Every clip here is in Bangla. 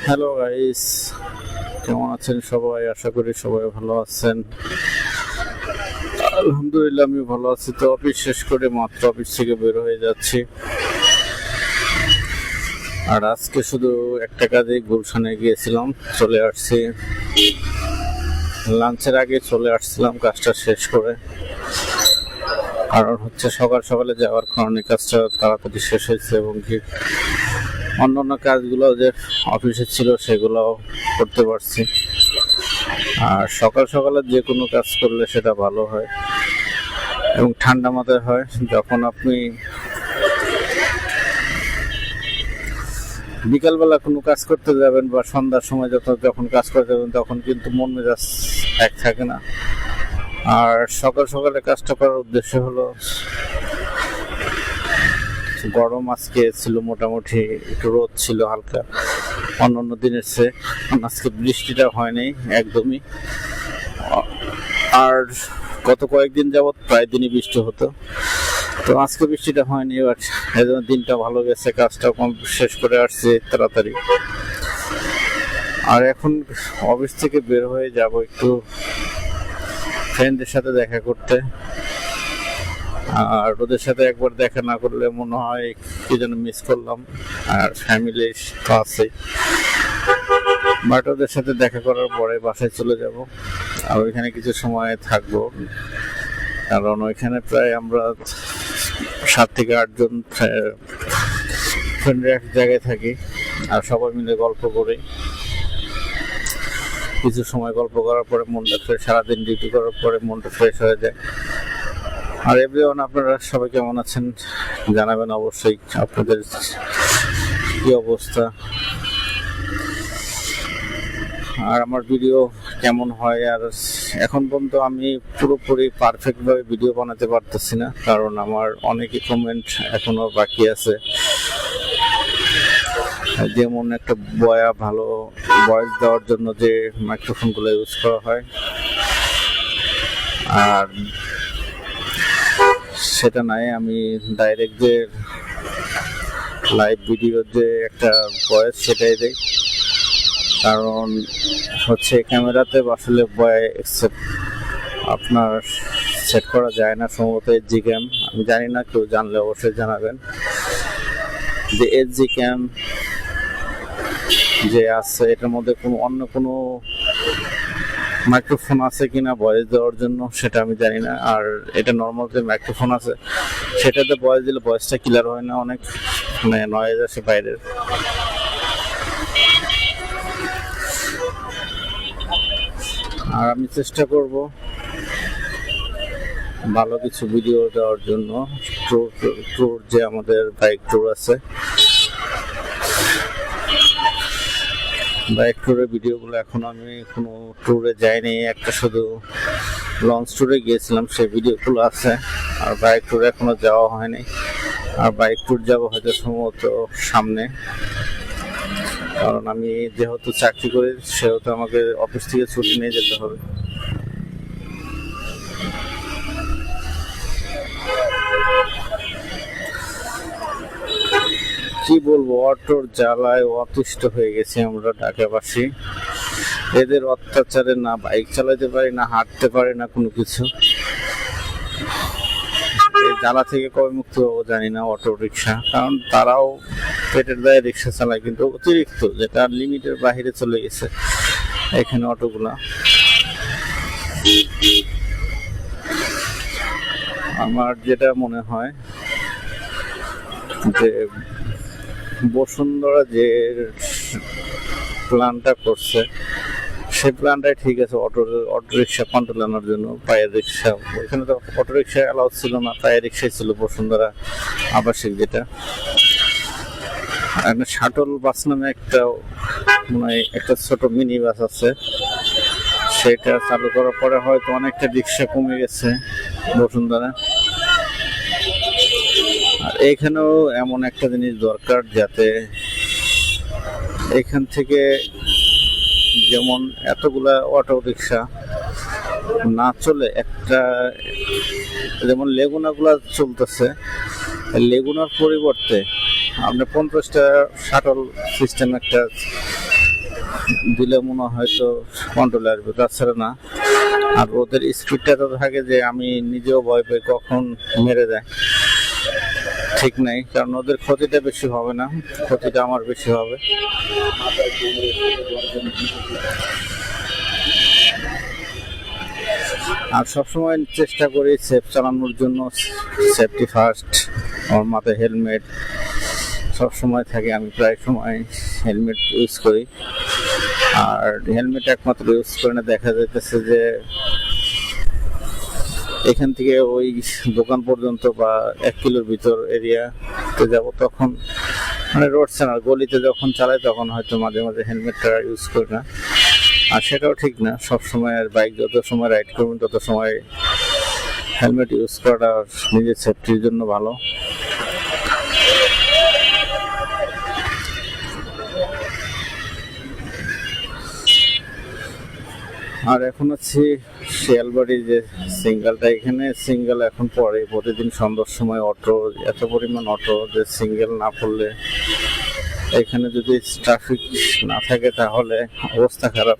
হ্যালো গাইস, কেমন আছেন সবাই? আশা করি সবাই ভালো আছেন। আলহামদুলিল্লাহ আমি ভালো আছি। তো অফিস শেষ করে মাত্র অফিস থেকে বের হয়ে যাচ্ছি। আর আজকে শুধু একটা কাজে গুলশানে গিয়েছিলাম, চলে আসছি। লাঞ্চের আগে চলে আসছিলাম কাজটা শেষ করে। কারণ হচ্ছে সকাল সকালে যাওয়ার কারণে কাজটা তাড়াতাড়ি শেষ হয়েছে এবং কি অন্যান্য কাজগুলো যে অফিসে ছিল সেগুলো করতে পারছি। আর সকাল সকালে যে কোনো কাজ করলে সেটা ভালো হয় এবং ঠান্ডা মাথায় হয়। যখন আপনি বিকালবেলা কোনো কাজ করতে যাবেন বা সন্ধ্যার সময় যখন কাজ করতে যাবেন তখন কিন্তু মন মেজাজ এক থাকে না। আর সকাল সকালে কাজটা করার উদ্দেশ্য হলো, গরম আজকে ছিল, মোটামুটি একটু রোদ ছিল হালকা অন্যান্য দিনের চেয়ে। আজকে বৃষ্টিটা হয়নি একদমই। আর গত কয়েকদিন যাবৎ প্রায় দিনই বৃষ্টি হতো, তো আজকে বৃষ্টিটা হয়নি। এবার এই জন্য দিনটা ভালো গেছে, কাজটা শেষ করে আসছে তাড়াতাড়ি। আর এখন অফিস থেকে বের হয়ে যাব একটু ফ্রেন্ডদের সাথে দেখা করতে। আর ওদের সাথে একবার দেখা না করলে মনে হয় কি যেন মিস করলাম। আর ফ্যামিলি তো আছে, বাট ওদের সাথে দেখা করার পরে বাসায় চলে যাব। আর ওইখানে কিছু সময় থাকবো, কারণ ওইখানে প্রায় আমরা 7 থেকে 8 জন ফ্রেন্ড এক জায়গায় থাকি। আর সবাই মিলে গল্প করি। কিছু সময় গল্প করার পরে মনটা ফ্রেশ, সারাদিন ডিউটি করার পরে মনটা ফ্রেশ হয়ে যায়। আর এভরিওয়ান, আপনারা সবাই কেমন আছেন জানাবেন অবশ্যই, আপনাদের কি অবস্থা আর আমার ভিডিও কেমন হয়। আর এখন পর্যন্ত আমি পুরোপুরি পারফেক্টভাবে ভিডিও বানাতে পারতেছি না, কারণ আমার অনেক কমেন্ট এখনো বাকি আছে। যেমন একটা ভালো ভয়েস দেওয়ার জন্য যে মাইক্রোফোনগুলো ইউজ করা হয়, আর সেটা নাই। আমি ডাইরেক্ট যে লাইভ ভিডিওর যে একটা ভয়েস সেটাই দেই, কারণ হচ্ছে ক্যামেরাতে আসলে ভয়েস আপনার সেট করা যায় না সম্ভবত। এইচডি ক্যাম, আমি জানি না, কেউ জানলে অবশ্যই জানাবেন যে এইচডি ক্যাম যে আছে এটার মধ্যে অন্য কোনো মাইক্রোফোন আছে কিনা ভয়েস দেওয়ার জন্য সেটা আমি জানি না। আর এটা নর্মাল যে মাইক্রোফোন আছে সেটাতে ভয়েস দিলে ভয়েসটা ক্লিয়ার হয় না, অনেক নয়েজ আসে বাইরের। আর আমি চেষ্টা করব ভালো কিছু ভিডিও দেওয়ার জন্য। ট্যুর যে আমাদের বাইক ট্যুর আছে, বাইক ট্যুরের ভিডিওগুলো এখন আমি কোনো ট্যুরে যাইনি, একটা শুধু লঞ্চ ট্যুরে গিয়েছিলাম, সেই ভিডিওগুলো আছে। আর বাইক ট্যুরে এখনো যাওয়া হয়নি। আর বাইক ট্যুর যাবো হয়তো সম্ভবত সামনে, কারণ আমি যেহেতু চাকরি করি সেহেতু আমাকে অফিস থেকে ছুটি নিয়ে যেতে হবে। কি বলবো, অটোর জ্বালায় অতিষ্ঠ হয়ে গেছি আমরা ঢাকাবাসী। এদের অত্যাচারে না বাইক চালাতে পারি, না হাঁটতে পারি, না কোনো কিছু। এই জ্বালা থেকে কবে মুক্ত হবো জানি না। অটো রিক্সা, কারণ তারাও পেটের দায়ে রিক্সা চালায়, কিন্তু অতিরিক্ত, যেটা লিমিটের বাহিরে চলে গেছে এখানে অটোগুলা। আমার যেটা মনে হয় যে বসুন্ধরা যে প্ল্যানটা করছে সেই প্ল্যানটাই ঠিক আছে, অটো রিক্সা কন্ট্রোল আনার জন্য। পায়ের রিক্সা, ওইখানে তো অটো রিক্সা অ্যালাউ ছিল না, পায়ের রিক্সাই ছিল বসুন্ধরা আবাসিক, যেটা একটা শাটল বাস নামে একটা একটা ছোট মিনি বাস আছে, সেটা চালু করার পরে হয়তো অনেকটা রিক্সা কমে গেছে বসুন্ধরা। আর এইখানেও এমন একটা জিনিস দরকার, যাতে এখান থেকে যেমন এতগুলা অটো রিক্সা না চলে, একটা যেমন লেগুনাগুলা চলতেছে, লেগুনার পরিবর্তে আপনি 50টা শাটল সিস্টেম একটা দিলে মনে হয়তো কন্ট্রোলে আসবে, তাছাড়া না। আর ওদের স্পিডটা তো থাকে যে আমি নিজেও ভয় পাই কখন মেরে দেয়, ঠিক নাই। কারণ ওদের ক্ষতিটা বেশি হবে না, ক্ষতিটা আমার বেশি হবে। আর সবসময় চেষ্টা করি সেফ চালানোর জন্য, সেফটি ফার্স্ট। আমার মাথায় হেলমেট সবসময় থাকে, আমি প্রায় সময় হেলমেট ইউজ করি। আর হেলমেট একমাত্র ইউজ করে না, দেখা যাইতেছে যে এখান থেকে ওই দোকান পর্যন্ত বা 1 কিলোর ভিতর এরিয়াতে যাব, তখন মানে রোড সাইড গলিতে যখন চালাই তখন হয়তো মাঝে মাঝে হেলমেটটা ইউজ করি না। আর সেটাও ঠিক না সবসময়। আর বাইক যত সময় রাইড করবেন তত সময় হেলমেট ইউজ করাটা নিজের সেফটির জন্য ভালো। আর এখন হচ্ছে শিয়ালবাড়ি যে সিঙ্গেলটা, এখানে সিঙ্গেল এখন পড়ে প্রতিদিন সন্ধ্যার সময় অটো, এত পরিমাণ অটো যে সিঙ্গেল না পড়লে এখানে যদি ট্রাফিক না থাকে তাহলে অবস্থা খারাপ।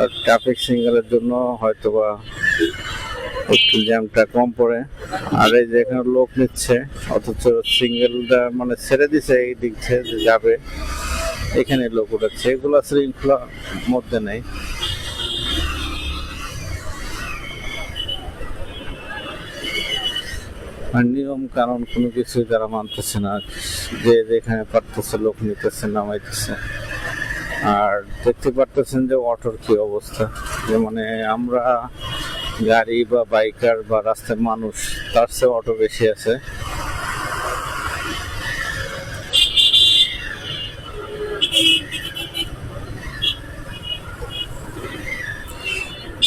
আর ট্রাফিক সিঙ্গেলের জন্য হয়তো বা একটু জ্যামটা কম পড়ে। আর এই যে এখানে লোক নিচ্ছে, অথচ সিঙ্গেলটা মানে ছেড়ে দিছে এই দিচ্ছে যে যাবে, এখানে লোক উঠাচ্ছে। এগুলো শৃঙ্খলার মধ্যে নেই। আর নিয়ম কারণ কোনো কিছু যারা মানতেছে না, যে যেখানে পারতেছে লোক নিতেছে, নামাইতেছে। আর দেখতে পারতেছেন যে অটোর কি অবস্থা, যে মানে আমরা গাড়ি বা বাইকার বা রাস্তার মানুষ, তার চেয়ে অটো বেশি আছে।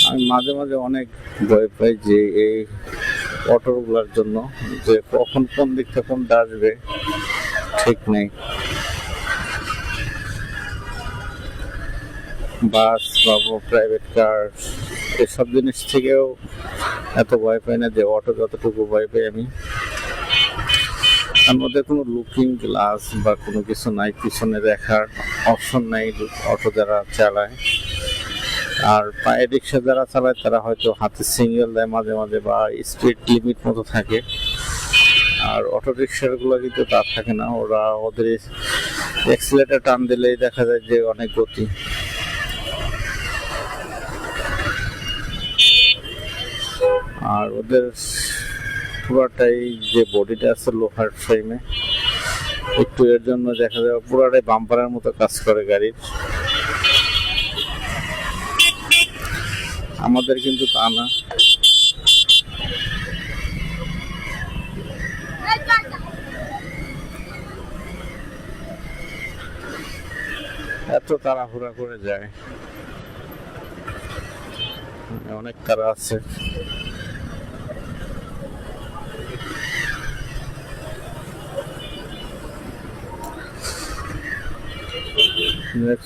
আমি মাঝে মাঝে অনেক ভয় পাই যে এই অটোগুলোর জন্য, যে কখন কোন দিক থেকে কোন আসবে ঠিক নেই। বাস বা প্রাইভেট কার এসব জিনিস থেকেও এত ভয় পাই না যে অটো যতটুকু ভয় পাই আমি। তার মধ্যে কোনো লুকিং গ্লাস বা কোনো কিছু নাই, পিছনে দেখার অপশন নাই অটো যারা চালায়। আর পায়ে রিক্সা যারা চালায় তারা হয়তো হাতে সিঙ্গেল দেয় মাঝে মাঝে, বা স্পিড লিমিট মতো থাকে। আর অটো রিক্সার গুলো কিন্তু তা থাকে না, ওরা ওদের এক্সিলেটার টান দিলেই দেখা যায় যে অনেক গতি। আর ওদের পুরাটাই যে বডিটা আছে লোহার ফ্রেমে, একটু এর জন্য দেখা যায় পুরাটাই বাম্পারের মতো কাজ করে গাড়ির। আমাদের কিন্তু তা না। এত তাড়াহুড়া করে যায়, অনেক তাড়া আছে।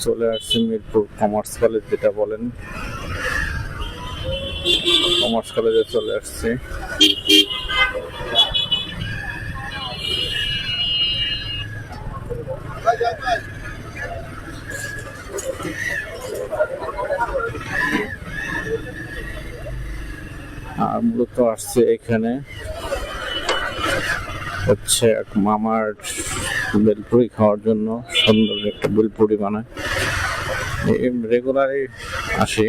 চলে আসছে মিরপুর কমার্স কলেজ, যেটা বলেন কমার্স কলেজে চলে আসছে। আর মূলত আসছে এখানে হচ্ছে এক মামার বেলপুরি খাওয়ার জন্য। সুন্দর একটা বেলপুরি বানায়, রেগুলারই আসি।